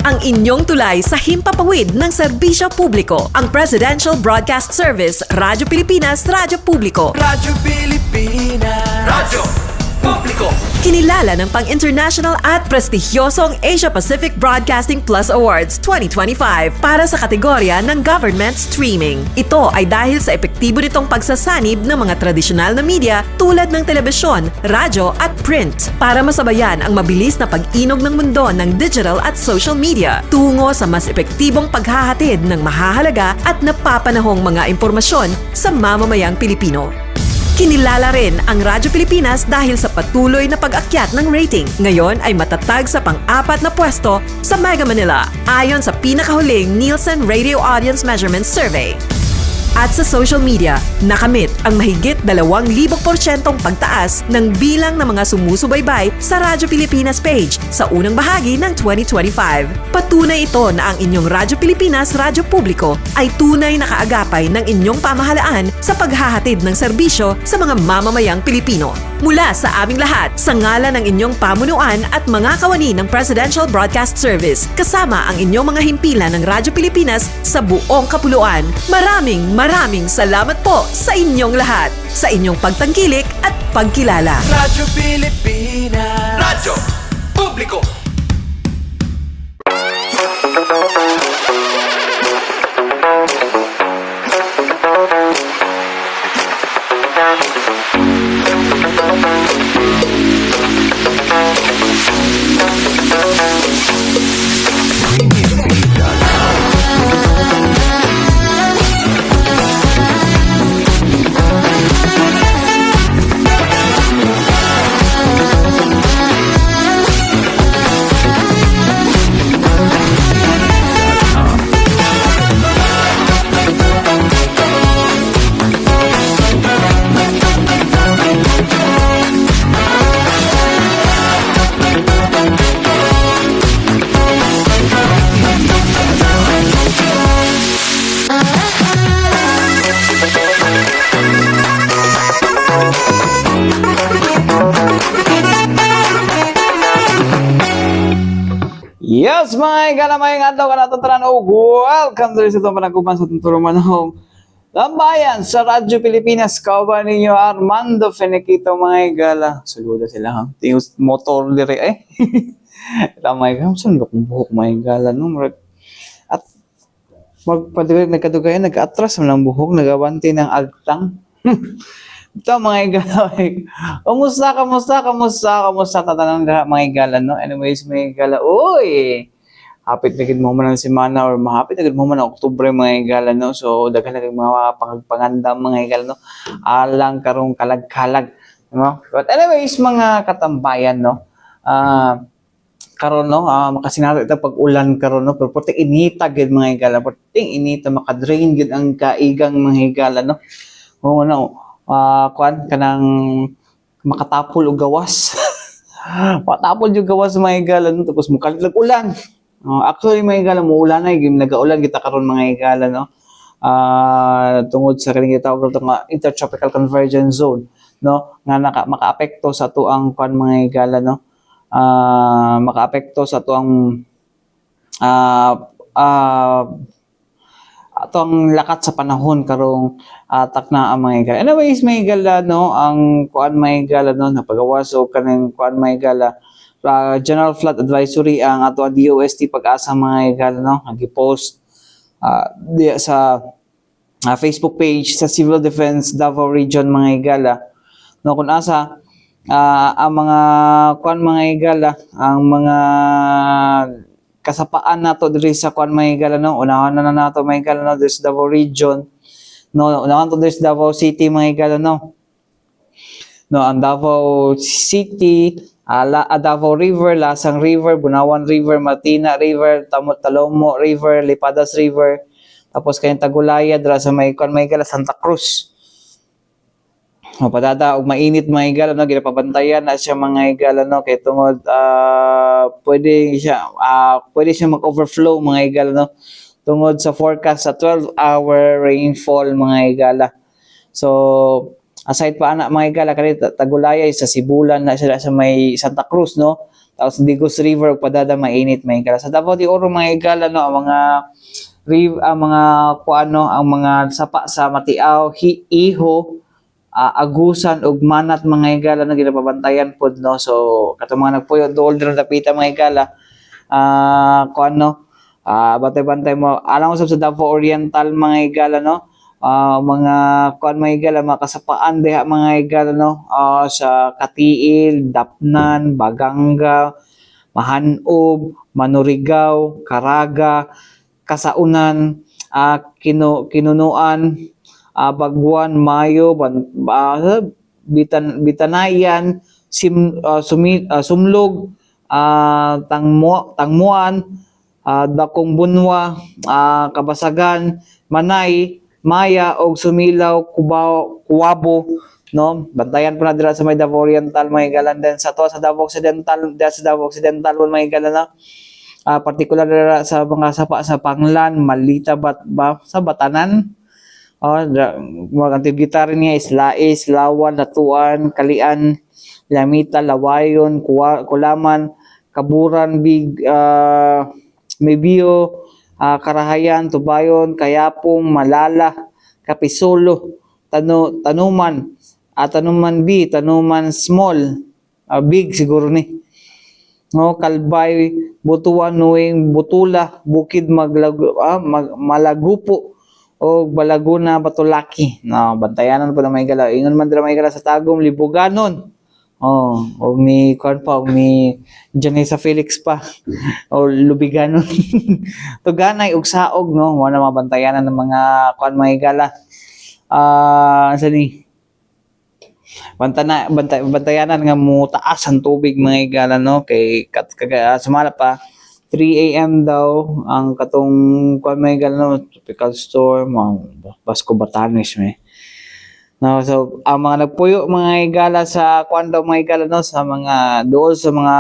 ang inyong tulay sa himpapawid ng serbisyo publiko. Ang Presidential Broadcast Service, Radyo Pilipinas, Radyo Publiko. Radyo Pilipinas. Radyo Publiko. Kinilala ng pang-international at prestigyosong Asia Pacific Broadcasting Plus Awards 2025 para sa kategorya ng Government Streaming. Ito ay dahil sa epektibo nitong pagsasanib ng mga tradisyonal na media tulad ng telebisyon, radyo at print para masabayan ang mabilis na pag-inog ng mundo ng digital at social media tungo sa mas epektibong paghahatid ng mahahalaga at napapanahong mga impormasyon sa mamamayang Pilipino. Kinilala rin ang Radyo Pilipinas dahil sa patuloy na pag-akyat ng rating. Ngayon ay matatag sa pang-4 na pwesto sa Mega Manila ayon sa pinakahuling Nielsen Radio Audience Measurement Survey. At sa social media, nakamit ang mahigit 2,000% pagtaas ng bilang ng mga sumusubaybay sa Radyo Pilipinas page sa unang bahagi ng 2025. Patunay ito na ang inyong Radyo Pilipinas, Radyo Publiko ay tunay na kaagapay ng inyong pamahalaan sa paghahatid ng serbisyo sa mga mamamayang Pilipino. Mula sa aming lahat, sa ngalan ng inyong pamunuan at mga kawani ng Presidential Broadcast Service, kasama ang inyong mga himpilan ng Radyo Pilipinas sa buong kapuluan, maraming salamat po sa inyong lahat, sa inyong pagtangkilik at pagkilala. Radyo Pilipinas. Radyo Publiko. Yes, mga kalamay nga daw ka natatran o welcome to sa itong panagkupan sa Tunturumanong Lambayan sa Radyo Pilipinas. Kauban ninyo Armando Fenequito, mga igala. Saluda sila ha. Tingos motor dire eh. Ito mga igala. Saan ba kung buhok mga igala? No? At nagkadugayan, nag-atras ng buhok, nagawanti ng agtang. Ito mga igala. Kamusta tatanang lahat mga igala, no? Anyways, mga igala, uy! Hapit na gid mo man ang semana or mahapit na gid mo man ang Oktubre mga igala, no? So, daghan na mga pangandam mga igala, no? Alang karong kalag-kalag, no? But anyways, mga katambayan, no? Karon no, makasinara ita pag ulan karon no, pero puting inita gid mga igala, puting inita makadrain gid ang kaigang mga igala, no? Oo no. Kuan kanang makatapol og gawas. Patapol yung gawas mga igala no, tapos mukalag ulan. Actually mga igala mo ulan na gim nagaulan kita karon mga igala no. Tungod sa kaning gitawag nga intertropical convergence zone no, nga makaapekto sa tuang kuan mga igala no. Makaapekto sa tuang atong lakat sa panahon karong takna ang mga igala. Anyways, mga igala, no, ang kuan mga igala, no, napagawas o kanang kuan mga igala, General Flood Advisory ang ato ang DOST Pag-asa mga igala, no, nag-post sa Facebook page sa Civil Defense Davao Region mga igala, no, kung asa ang mga kuan mga igala, ang mga kasapaan nato diri sa kuan mga igala, no, unahan na nato mga igala, no, diri sa Davao Region, no, unahan to diri sa Davao City mga igala, no, ang Davao City, Davao River, Lasang River, Bunawan River, Matina River, Talomo River, Lipadas River, tapos kayong Tagulaya dira sa may kuan mga igala, Santa Cruz. Padada og mainit mga igala, no, ginapabantayan na siya mga igala, no, kay tungod pwede siya mag-overflow mga igala, no, tungod sa forecast sa 12-hour rainfall mga igala. So aside pa ana mga igala, kanita Tagulaya sa Sibulan na siya sa may Santa Cruz, no, Tapos Digos River padada mainit mga higala. Sa Davao de Oro mga higala no, ang mga ang mga kuano, ang mga sapa sa Matiaw, Iho, Agusan ug Manat mga higala na ginapabantayan pod no. So katong mga nagpuyo dool dira dapita mga higala, kuano, bantay-bantay mo alang usab sa Davao Oriental mga higala no. Mga kuan mga higala, mga kasapaan diha mga higala no, sa Katiil, Dapnan, Baganga, Mahanob, Manurigaw, Caraga, Kasaunan, Kinunuan, Baguan, Mayo, Bitanayan, Sumlog, Tangmuan, Dakong Bunwa, Kabasagan, Manay, Maya og Sumilaw, Kuwabo, no? Bantayan po na dira sa may Davao Oriental mga higala. Then sa to sa Davao Occidental, mga higala na. Particular dira sa mga sapa sa Panglan, Malita, sa Batanan. Mga antigitar niya is Lais, Lawan, Latuan, Kalian, Lamita, Lawayon, Kulaman, Kaburan, Mebio, Karahayan, Tubayon, Kayapong, Malala, Kapisolo, Tanuman, Tanuman B, Tanuman Small, Big siguro ni. No, Kalbay, Butuan, Nuing, Butula, Bukid, Malagupo, o Balaguna, Batulaki. No, bantayanan po na may gala. Ingon man dira may gala sa Tagum, Libuganon. Og ni kuan pa, og ni Janessa Felix pa. O Lubiganon. Tuganay og saog no, mo na mabantayanan ng mga kuan mga gala. Sa ni bantayanan nga mo taas ang tubig mga higala no, kay sumala pa 3 AM daw ang katong kuan mga higala no, tropical storm, Basco Batanes no. So ang mga nagpuyo mga higala sa kuan daw mga higala no, sa mga dool sa mga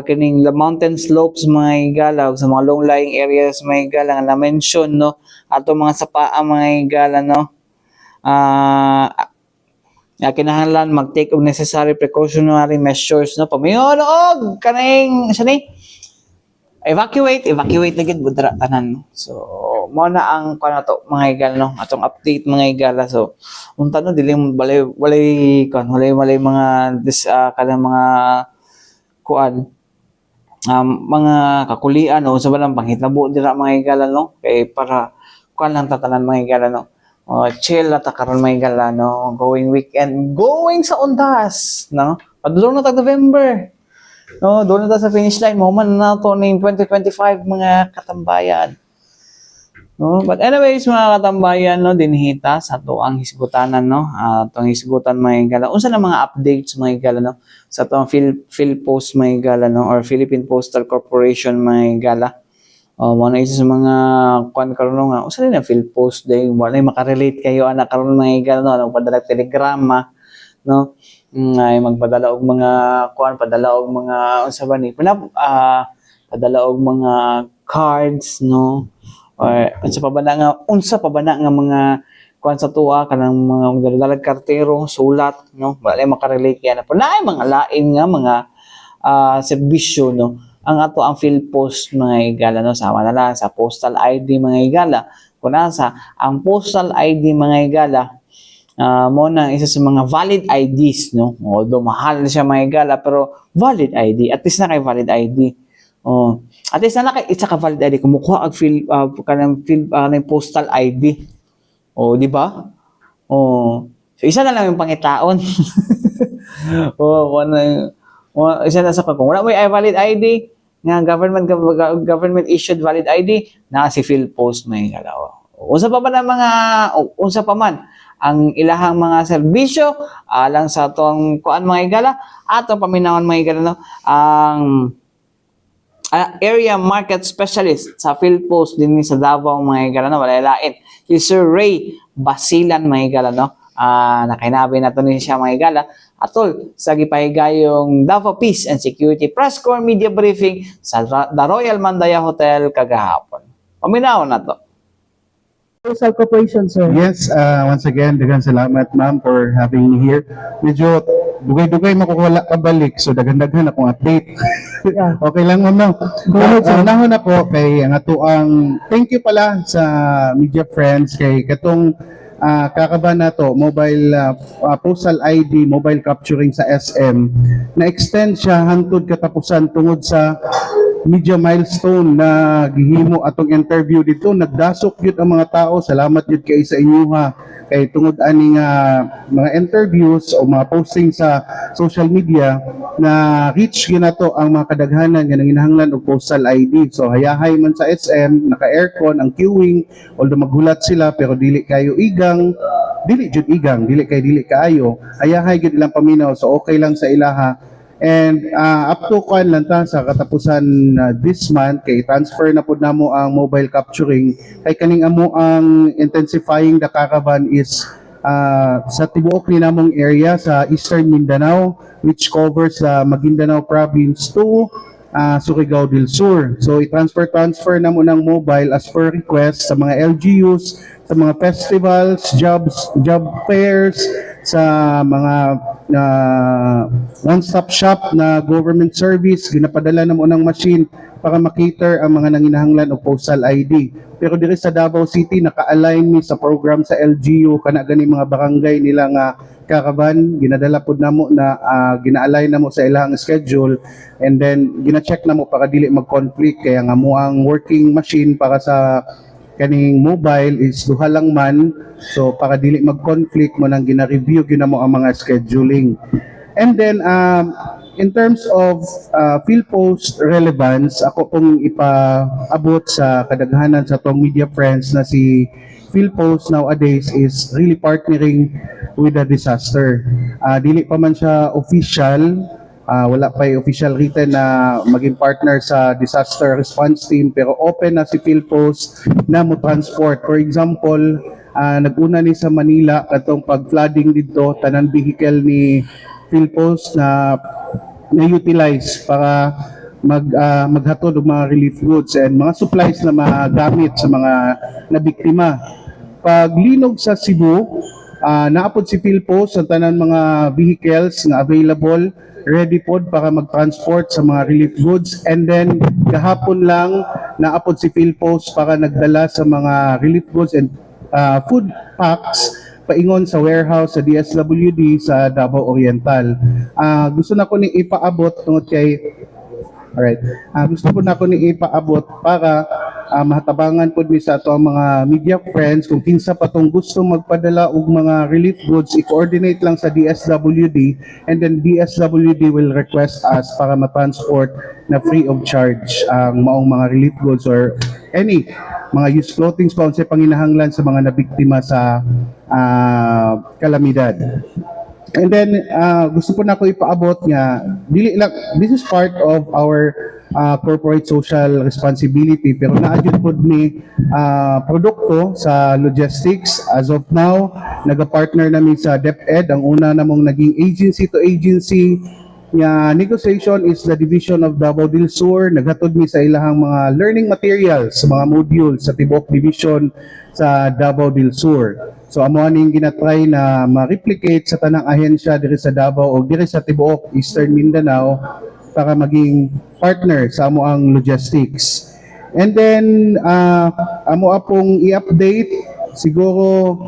kining mountain slopes mga higala ug sa mga long lying areas mga higala nga na-mention no, ato mga sapaa mga higala no. Kinahanglan mag-take of necessary precautionary measures no, pamayon og kaning evacuate na gid budra tanan no. So mo na ang kuan nato mga higala no, atong update mga higala. So unta no dili walay mga kanang mga kuan, mga kakulian o sa balang panghitabo dira mga higala no, kay para kuan lang tatanan mga higala no. Chill na ta karon mga higala no, going weekend, going sa undas no, padulong na tag November no, doon na ta sa finish line mo man na to ning 2025 mga katambayan no. But anyways mga katambayan no, dinhita sa to ang hisgutanan no, atong hisgutan mga higala unsa na mga updates mga higala no sa to ang PhilPost mga higala no, or Philippine Postal Corporation mga higala. Mo na isa sa mga kuan karon nga usa na PhilPost day wala makarelate kayo ana karon mga higala no, ang padala telegrama no, ay magpadala og mga kuan, padala og mga unsa ba ni padala og mga cards no, or unsa pa ba na nga mga kuan sa tuwa kanang mga dalalag kartero sulat no, wala makarelate kay ana. Pero naay mga lain nga mga serbisyo no, ang ato ang PhilPost mga higala no, sama na lang sa postal ID mga higala. Kung nasa ang postal ID mga higala, mo na isa sa mga valid IDs no, although mahal na siya mga higala pero valid ID, at least na kay valid ID. At least na kay isa ka valid ID kumukuha ang kanang postal ID. Di ba? So isa na lang yung pangitaon. Isa na sa kung wala mo ay valid ID nga government issued valid ID na si PhilPost may higala. Unsa pa man ang ilahang mga serbisyo alang sa atong kuan mga higala, atong paminawon mga higala no, ang area market specialist sa PhilPost din sa Davao mga higala no, wala lain si Sir Ray Basilan mga higala no. Nakainabi na to ni siya mga higala atol sa gipahigayong Davao Peace and Security Press Corps Media Briefing sa The Royal Mandaya Hotel kagahapon. Paminaw na to. Postal Corporation, sir. Yes, once again, daghang salamat ma'am for having me here. Medyo dugay-dugay makukuha ka balik. So daghan-daghan akong update. Okay lang ma'am. No? Unahon na po kay ang ato ang thank you pala sa media friends kay katong kakaba na to mobile postal ID mobile capturing sa SM na extend siya hangtod katapusan tungod sa media milestone na gihimo atong interview dito. Nagdasok yun ang mga tao. Salamat yun kay sa inyo ha. Kay tungod aning mga interviews o mga posting sa social media na reach yun na to ang mga kadaghanan nga nanginahanglan og postal ID. So hayahay man sa SM, naka-aircon ang queuing, although maghulat sila pero dili kayo igang, dili jud igang, dili kaayo. Hayahay gid ilang paminaw so okay lang sa ilaha. And up to kuan lang ta sa katapusan this month kay transfer na pud namo ang mobile capturing kay kaning amo ang intensifying the caravan is sa tibuok ni namong area sa Eastern Mindanao which covers Maguindanao province to Surigao del Sur. So i-transfer na mo ng mobile as per request sa mga LGUs, sa mga festivals, job fairs, sa mga one-stop shop na government service, ginapadala na mo ng machine para makater ang mga nanginahanglan o postal ID. Pero diri sa Davao City, naka-align ni sa program sa LGU, kana gani mga barangay nila nga caravan, ginadala pod namo na gina-align namo sa ilang schedule and then gina-check namo para dili mag-conflict kaya nga mo ang working machine para sa kaning mobile is duha lang man so para dili mag-conflict mo nang gina-review ginamo ang mga scheduling. And then in terms of PhilPost relevance, ako pong ipaabot sa kadaghanan sa tong media friends na si PhilPost nowadays is really partnering with the disaster. Dili pa man siya official, wala pa yung official written na maging partner sa disaster response team pero open na si PhilPost na mo transport. For example, naguna ni sa Manila katong pag-flooding dito, tanan vehicle ni PhilPost na na-utilize para maghatod og mga relief goods and mga supplies na magamit sa mga nabiktima. Paglinog sa Cebu, naapod si PhilPost ang tanan mga vehicles nga available, ready pod para mag-transport sa mga relief goods. And then kahapon lang naapod si PhilPost para nagdala sa mga relief goods and food packs paingon sa warehouse sa DSWD sa Davao Oriental. Gusto na ko ni ipaabot tungod kay gusto po na ko ni ipaabot para mahatabangan po mi sa ato ang mga media friends kung kinsa pa tong gusto magpadala og mga relief goods, i-coordinate lang sa DSWD and then DSWD will request us para ma-transport na free of charge ang maong mga relief goods or any mga used clothing pa sa panginahanglan sa mga nabiktima sa kalamidad. And then gusto po na ko ipaabot nga dili lang, this is part of our corporate social responsibility pero naadjud pod ni produkto sa logistics. As of now, naga-partner namin sa DepEd. Ang una namong naging agency to agency nga negotiation is the Division of Davao del Sur. Naghatod mi sa ilahang mga learning materials, mga modules sa Tibok Division sa Davao del Sur. So amo aning ginatry na ma-replicate sa tanang ahensya diri sa Davao o diri sa tibuok Eastern Mindanao para maging partner sa amo ang logistics. And then amo apong i-update siguro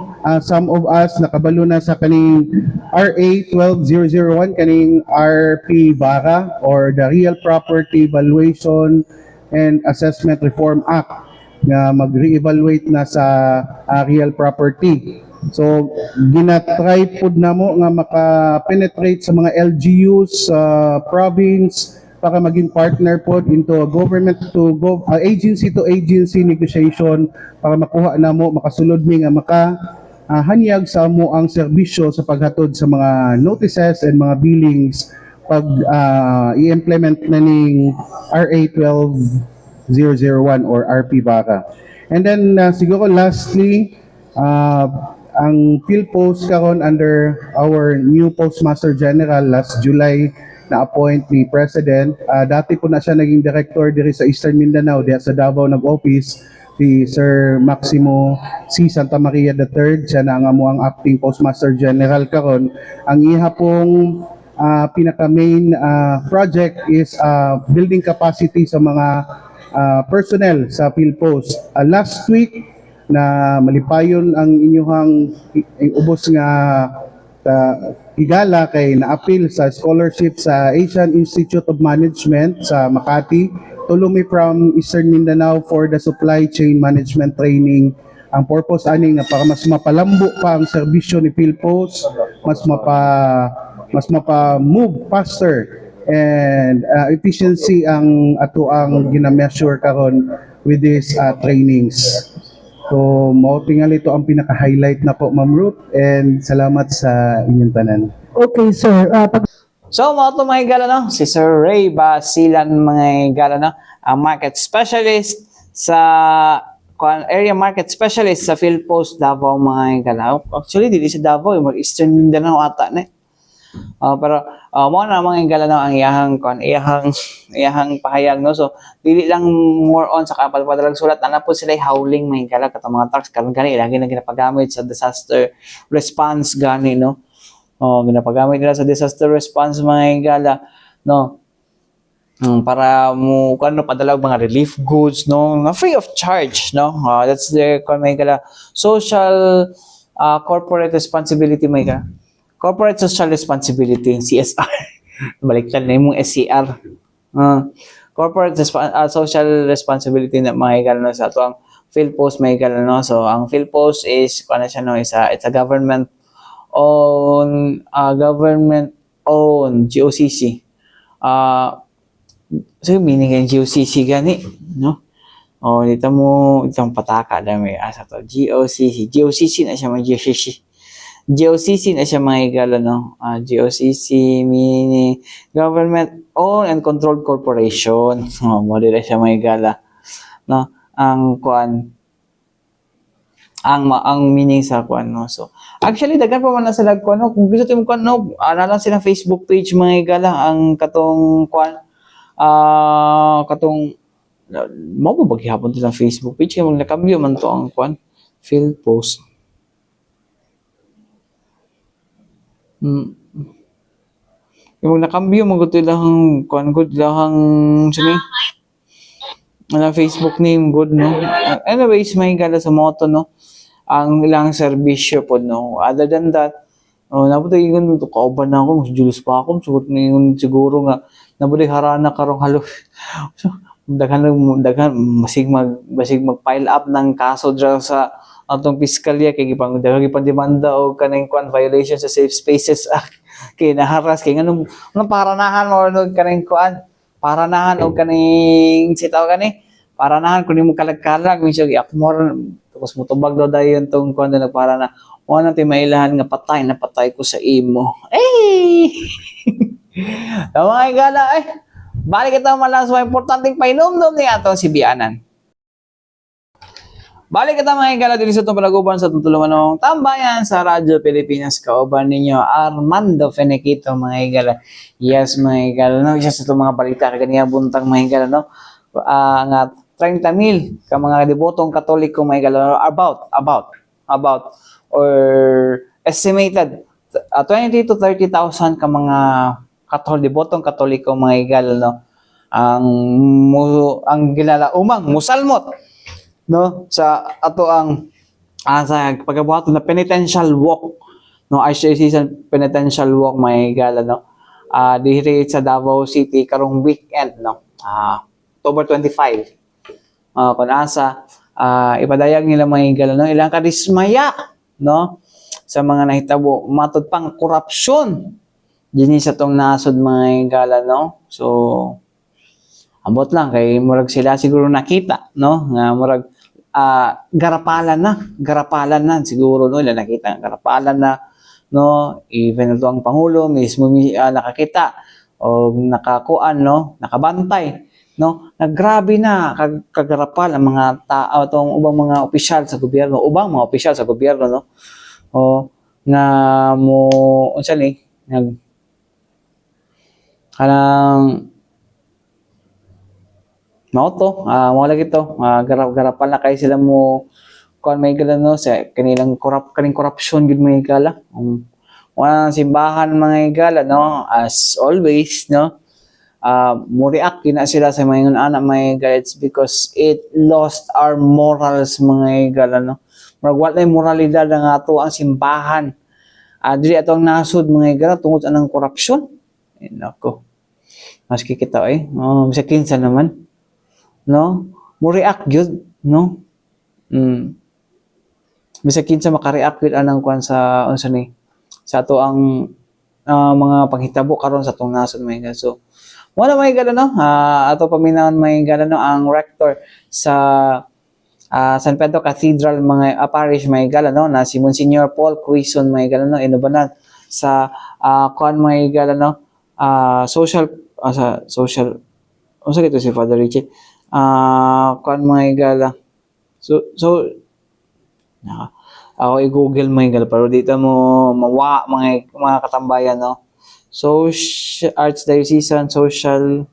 some of us nakabalo na sa kaning RA 12001 kaning RP VARA or the Real Property Valuation and Assessment Reform Act nga mag-re-evaluate na sa real property. So ginatry pod namo nga maka-penetrate sa mga LGUs sa province para maging partner pod into a government to agency to agency negotiation para makuha namo makasulod mi nga hanyag sa amo ang serbisyo sa paghatod sa mga notices and mga billings pag i-implement na ning RA 12001 or RP VARA. And then siguro lastly, ang PhilPost karon under our new Postmaster General last July na-appoint ni President. Dati po na siya naging director diri sa Eastern Mindanao, diya sa Davao nag-office si Sir Maximo C. Santa Maria III. Siya na ang amuang acting Postmaster General karon. Ang iha pong pinaka main project is building capacity sa mga personnel sa PhilPost. Last week na malipayon ang inyong ubos nga higala kay naapil sa scholarship sa Asian Institute of Management sa Makati, tulumi from Eastern Mindanao for the supply chain management training. Ang purpose ani nga para mas mapalambo pa ang serbisyo ni PhilPost, mas mapa-move faster and efficiency ang ato ang gina-measure karon with these trainings. So, mao tingali ito ang pinaka-highlight na po, Ma'am Ruth, and salamat sa inyong tanan. Okay, sir. So, mga ito mga higala, no? Si Sir Ray Basilan, mga higala, no? Ang market specialist sa area market specialist sa PhilPost Davao, mga higala. Actually, dili sa Davao, yung Eastern Mindanao ata na. Pero mo na mga higala, no? Ang iyahang pahayag, no? So, dili lang more on sa kapal-padalag sulat. Ano po sila howling, mga higala, katong mga trucks, karon gani, lagi na ginapagamit sa disaster response gani, no? Ginapagamit nila sa disaster response, mga higala, no? Para mo padala og mga relief goods, no, na free of charge, no. That's the mga higala, social corporate responsibility, mga higala. Corporate social responsibility, CSR. Baliktad na yung SCR. Corporate social responsibility na mga higala, no, sa ato ang PhilPost, mga higala, no. So ang PhilPost is siya, no, it's a government owned GOCC. So meaning ng GOCC gani, no? Dito mo itong pataka dami asa to GOCC na siya, mga GOCC na siya, mga higala, no? GOCC meaning Government Owned and Controlled Corporation. Mo dira siya, mga higala, no? Ang meaning sa kuan, no. So actually daghan pa man na sila kuan, no. Kung gusto mo kuan, no, ana lang sila Facebook page, mga higala, ang katong kuan mo ba gihapon to sa Facebook page kay magna-cambio man to ang kuan PhilPost. Yung nakambyo mo gusto lang kuan good lang sini. Ang Facebook name good, no. Anyways, may higala sa moto, no, ang ilang serbisyo po, no. Other than that, nabuti yung kauban na ako, mas Julius pa ako, sugot na yung siguro nga, nabuti harana karong halo. So, daghan masig mag-pile up ng kaso dyan sa atong piskalya, kay ipandemanda o kanang kuan violation sa Safe Spaces Act, kay naharas, kay anong paranahan mo, kanang kuan, paranahan o kaning sitaw kani, paranahan kung mo kalag-kalag, minsan i-akmor, tapos mutubag daw dayon tong kuan na nagpara na, wala natin mailahan nga patay ko sa imo. Mga higala, balik ito malas sa importanteng painom-nom ni atong si Bianan. Balik ito, mga higala, dili sa itong palaguban sa tutulungan tambayan sa Radyo Pilipinas. Kauban ninyo Armando Fenequito, mga higala. Yes, mga higala, no? Isa sa itong mga balita kaniya buntang, mga higala, no? Nga 30,000 ka mga debotong Katoliko, mga higala, about or estimated 20 to 30,000 ka mga debotong Katoliko, mga higala, no? Ang gilala umang musalmot, no, sa ato ang sa pagkabuhaton na penitential walk, no, ICC penitential walk, mga higala, no, diri sa Davao City karong weekend, no, October 25. Kung asa ipadayag nila, mga higala, no, ilang kadismaya, no, sa mga nahitabo matud pang korupsyon dinhi sa tong nasod, mga higala, no. So ambot lang kay murag sila siguro nakita, no, nga murag garapalan na siguro, no, ila nakita garapalan na, no, even ito ang pangulo mismo nakakita o nakakuan, no, nakabantay, no, naggrabe na kagarapal ang mga tao, tong ubang mga opisyal sa gobyerno, no, o nga mo unsa ni kanang mauto, mo lagi to, garapal na kay sila mo kuan, may higala, no, sa kaning korupsyon gid, may higala, Mga simbahan mga higala, no? As always, no? Mo-react na sila sa mga anak mga higala. It's because it lost our morals mga higala, no? Murag wala yung moralidad ng ato ang simbahan. Dili ato ang nasod mga higala tungod sa anang korupsyon. Nako. Maski kita sa kinsa naman. No? Mo-react yun, no? Bisa kinsa makareact yun anang kuan sa unsa ni sa ato ang mga panghitabo karon sa atong nasod mga higala. So wala may gala no, ato paminawon may gala no ang rector sa San Pedro Cathedral mga parish may gala no na si Monsignor Paul Quezon may gala no inubanan sa kuan may gala no social unsa kito si Father Richie kuan may gala so ako i-google may gala pero dito mo mawa mga katambayan no. Archdiocesan Social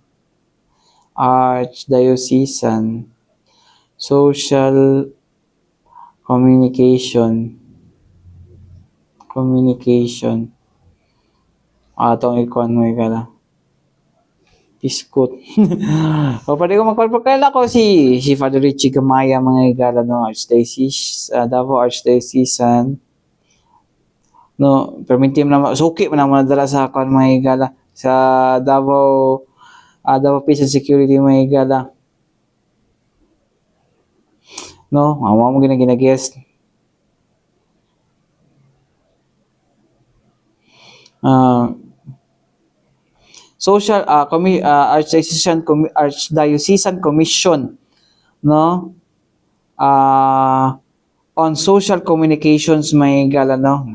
Communication atong ikuan mo ikala iskot o pwede ko magpapakala ko si Father Richie Gamaya mga igala no Davao Archdiocesan no permitim na suki man ang madala sa kuan mga igala sa Davao Peace and Security mga igala no amo mo ginagest Archdiocesan Commission no on social communications may higala no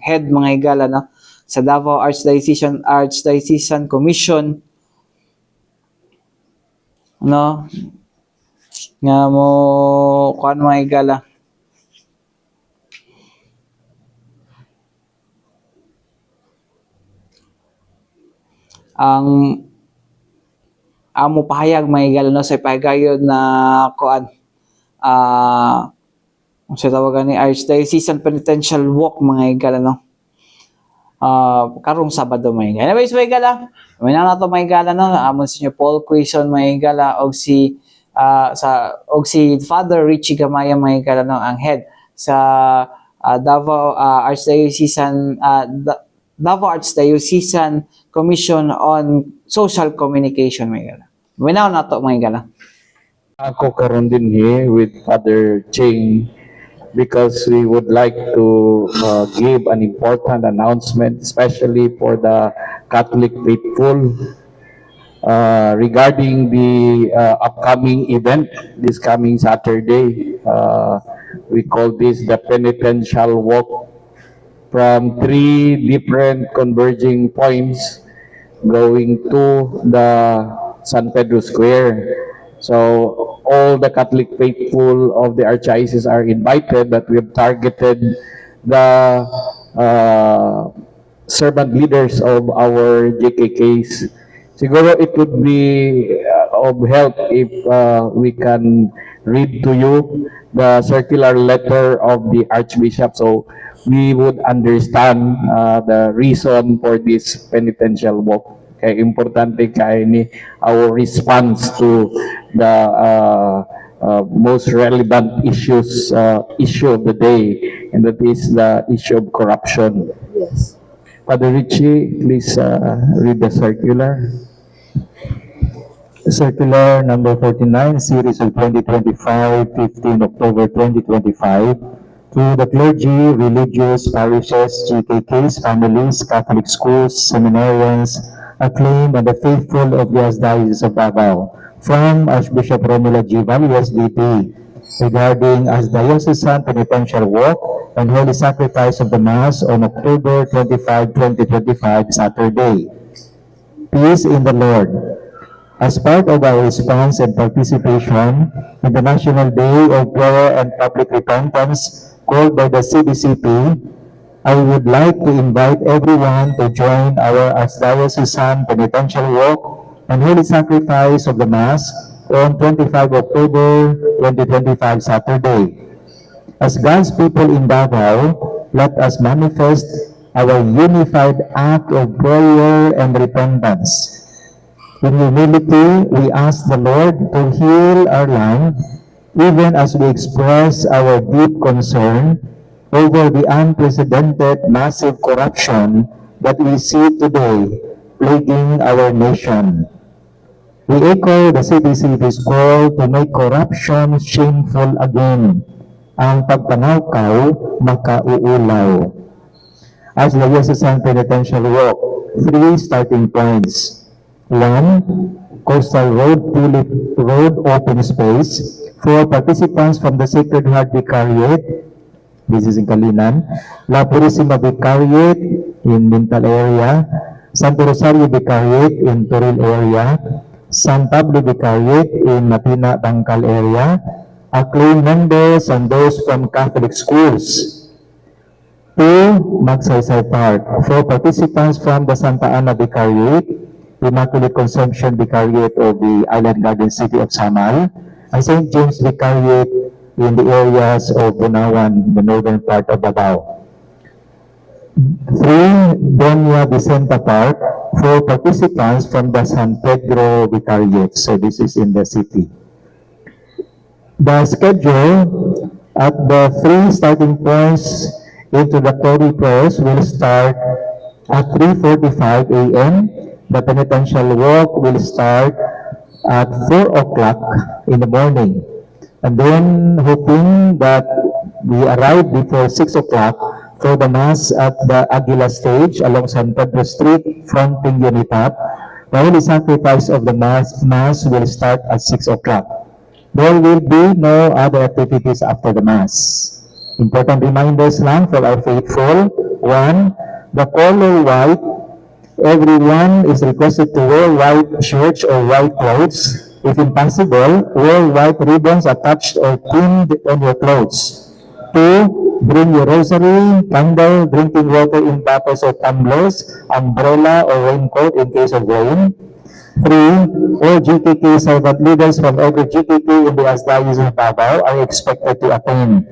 head mga higala no sa Davao Archdiocesan Commission no nga mo kuan mga higala ang amo pahayag may higala no sa pahayagayod na kuan sa tawagan ni Archdiocesan Penitential Walk mga higala no karong Sabado may higala. Anyways may higala may na to may higala no Monsignor Paul Quezon may higala og si Father Richie Gamaya may higala no ang head sa Davao Archdiocesan Commission on Social Communication may higala. May na to may higala. Ako karon din here with Father Ching because we would like to give an important announcement, especially for the Catholic faithful, regarding the upcoming event this coming Saturday. We call this the Penitential Walk from 3 different converging points going to the San Pedro Square. So all the Catholic faithful of the Archdiocese are invited, but we have targeted the servant leaders of our JKKs. Siguro it would be of help if we can read to you the circular letter of the Archbishop, so we would understand the reason for this penitential walk. Kaya importante kaya ni our response to the most relevant issue of the day, and that is the issue of corruption. Yes. Father Richie, please read the circular. Circular number 49, series of 2025, 15 October 2025, to the clergy, religious parishes, GKKs, families, Catholic schools, seminarians, acclaimed and the faithful of the Archdiocese of Davao, from Archbishop Romulo G. Valdez, DP, regarding Archdiocesan Penitential Walk and Holy Sacrifice of the Mass on October 25, 2025, Saturday. Peace in the Lord. As part of our response and participation in the National Day of Prayer and Public Repentance called by the CBCP, I would like to invite everyone to join our Archdiocesan Penitential Walk and Holy Sacrifice of the Mass on 25 October 2025, Saturday. As God's people in Davao, let us manifest our unified act of prayer and repentance. In humility, we ask the Lord to heal our land, even as we express our deep concern over the unprecedented massive corruption that we see today plaguing our nation. We echo the CDC's call to make corruption shameful again. Ang pagpanawkaw makauulaw. As the Diocesan Penitential Walk, 3 starting points. 1. Coastal Road Tulip Road open space for participants from the Sacred Heart Vicariate. This is in Kalinan. La Purisima Vicariate in Mintal area. Santo Rosario Vicariate in Toril area. San Pablo Vicariate in Matina, Tangkal area. Acclaimed members and those from Catholic schools. 2. Magsaysay Park for participants from the Santa Ana Vicariate, Immaculate Conception Vicariate of the Island Garden City of Samal, and St. James Vicariate in the areas of Bunawan, the northern part of Davao. 3. Doña Vicenta Park for participants from the San Pedro Vicariate. So this is in the city. The schedule at the 3 starting points introductory prayers will start at 3:45 a.m. The penitential walk will start at 4 o'clock in the morning. And then hoping that we arrive before 6 o'clock for the Mass at the Aguila stage along San Pedro Street, fronting Unitap. The Holy Sacrifice of the Mass will start at 6 o'clock. There will be no other activities after the Mass. Important reminders lang for our faithful. 1. The color white. Everyone is requested to wear white shirts or white clothes. If impossible, wear white ribbons attached or pinned on your clothes. 2. Bring your rosary, candle, drinking water in bottles or tumblers, umbrella or raincoat in case of rain. 3. All GKK servant leaders from every GKK in the Archdiocese of Davao are expected to attend.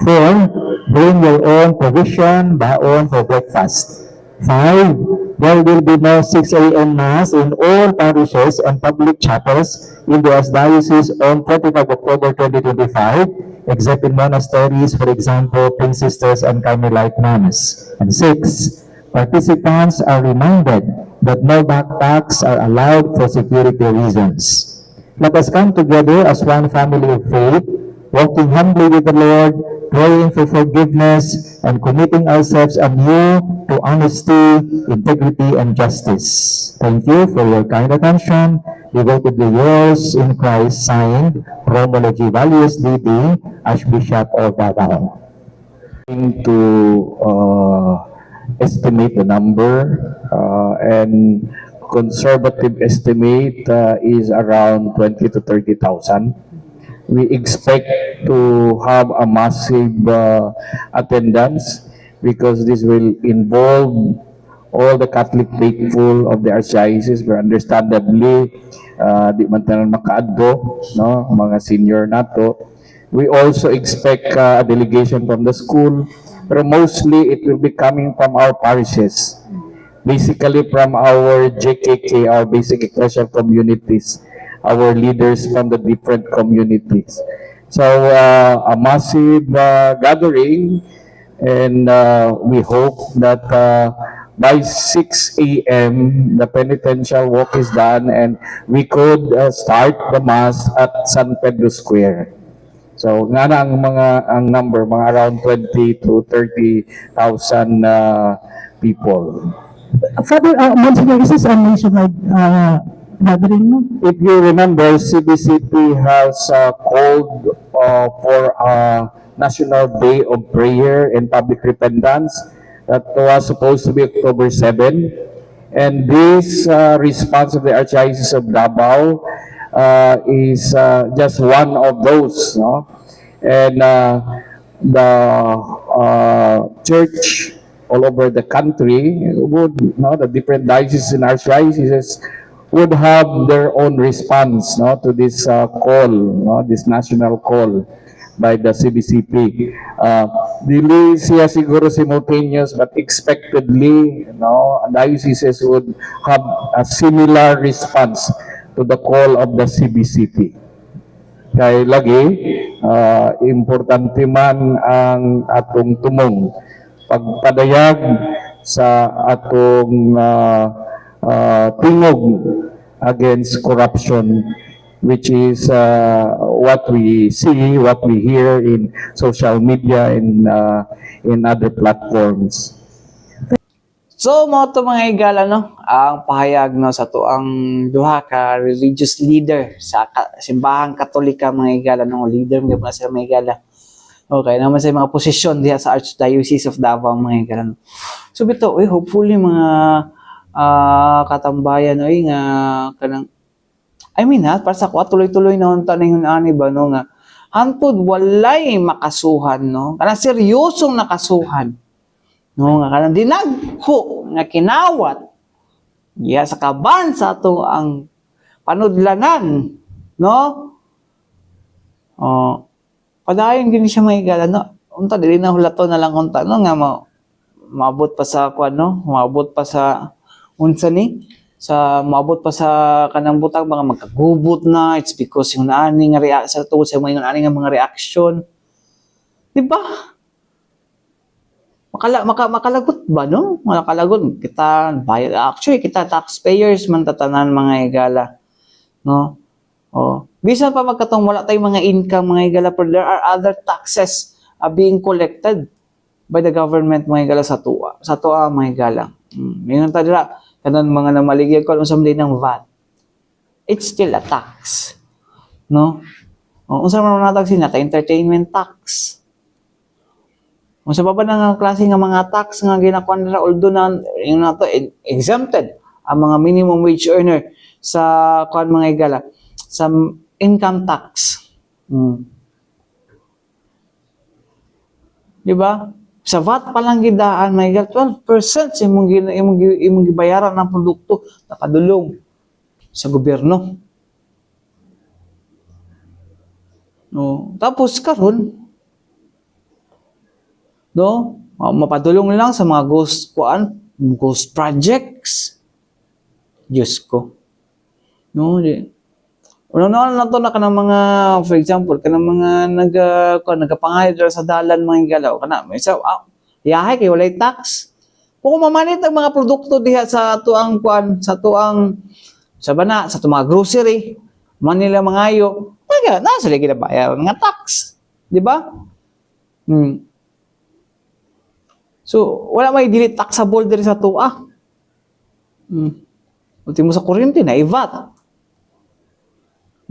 4. Bring your own provision, baon for breakfast. 5. There will be no 6 a.m. Mass in all parishes and public chapels in the Archdiocese on 25 October 2025, except in monasteries, for example, Pink Sisters and Carmelite nuns. And 6. Participants are reminded that no backpacks are allowed for security reasons. Let us come together as one family of faith, walking humbly with the Lord, praying for forgiveness, and committing ourselves anew to honesty, integrity, and justice. Thank you for your kind attention. Devotedly yours in Christ, signed, Romulo G. Valius, D.D., Archbishop of Davao. To estimate the number, and conservative estimate is around 20 to 30,000. We expect to have a massive attendance because this will involve all the Catholic faithful of the Archdiocese. But understandably, di man tanan makaadto, no, mga senior nato. We also expect a delegation from the school, but mostly it will be coming from our parishes, basically from our JKK, our basic ecclesial communities, our leaders from the different communities. So a massive gathering, and we hope that by 6 a.m. the penitential walk is done and we could start the Mass at San Pedro Square. So nga na ang number, mga around 20 to 30,000 people. Father, Monsignor, is this a nationwide gathering? No? If you remember, CBCP has called for a National Day of Prayer and Public Repentance that was supposed to be October 7. And this response of the Archdiocese of Davao is just one of those, no? And the church all over the country would, no, the different dioceses and archdioceses would have their own response, no, to this call, no, this national call. by the CBCP. Dili siya siguro simultaneous but expectedly, dioceses would have a similar response to the call of the CBCP. Kay lagi, importante man ang atong tumong pagpadayag sa atong tingog against corruption, which is what we see, what we hear in social media and in other platforms. So, mo to mga higala, ang pahayag sa to ang duha ka religious leader sa simbahang Katolika mga higala, leader mga sila mga higala. Okay, naman sa mga posisyon diha sa Archdiocese of Davao mga higala. So, bito, hopefully mga katambayan, nga kanang, para sa kuha, tuloy-tuloy na hunta na yung ani ba, nga, hantod walay makasuhan, kanang seryosong nakasuhan. Nga kanang dinagko nga kinawat sa kaban sa ato ang panudlanan, padayon gini siya mahigala, unta dili na hulato na lang unta, nga maabot pa sa maabot pa sa maabot pa sa kanang butang mga magkagubot na. It's because yung naani nga sa tungod sa mga mga reaction, di ba? Makalagot ba, Makalagot. Kita, actually, kita taxpayers man tatanan mga higala. Bisan pa magkatong wala tayong mga income mga higala, but there are other taxes being collected by the government mga higala sa tuwa mga higala. Ngayon tadira, kanan mga namaligyan ko sa mga ng VAT. It's still a tax. Unsa man natag sinata entertainment tax. Unsa pa ba nga klase nga mga tax nga ginakuan nila, although na yung nato exempted ang mga minimum wage earner sa kuan mga higala sa income tax. Di ba? Sa VAT pa lang gidaan may 12% sa imong gibayaran ng produkto nakadulong sa gobyerno. Tapos karon mapadulong lang sa mga ghost projects. Diyos ko. Una-una na to na kanang mga, for example, kanang mga nagapangayad sa dalan mga higalaw. Yahay kay walay tax. Kung mamanit ang mga produkto diha sa tuang sa mga grocery, Manila mangayo, nasa lagi na bayaran nga tax. Di ba? So, wala may dili taxable diri sa tuwa. Ultimo sa kuryente na VAT.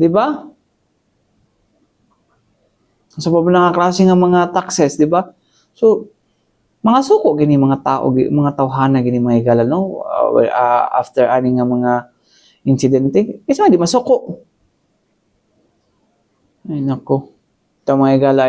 Di ba? Sa mga klase nga mga taxes, di ba? So, mga suko gini mga tawhana gini mga higala, after ani nga mga insidente, kasi di masuko. Ay nako. Ito mga higala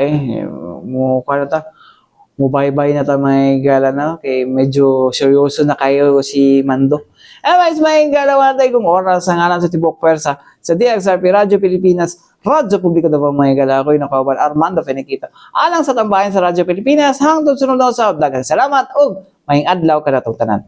bye-bye na ta mga higala kay medyo seryoso na kayo si Mando. Anyways, mga higala, wala tayo kung oras ang alam sa Tibok Pwersa sa DXRP Radyo Pilipinas, Radyo Publiko Davao mga higala. Ako'y nakawan Armando Feniquito. Alang sa tambayan sa Radyo Pilipinas, hangtod sunod sa daghang salamat ug maayong adlaw kada tanan.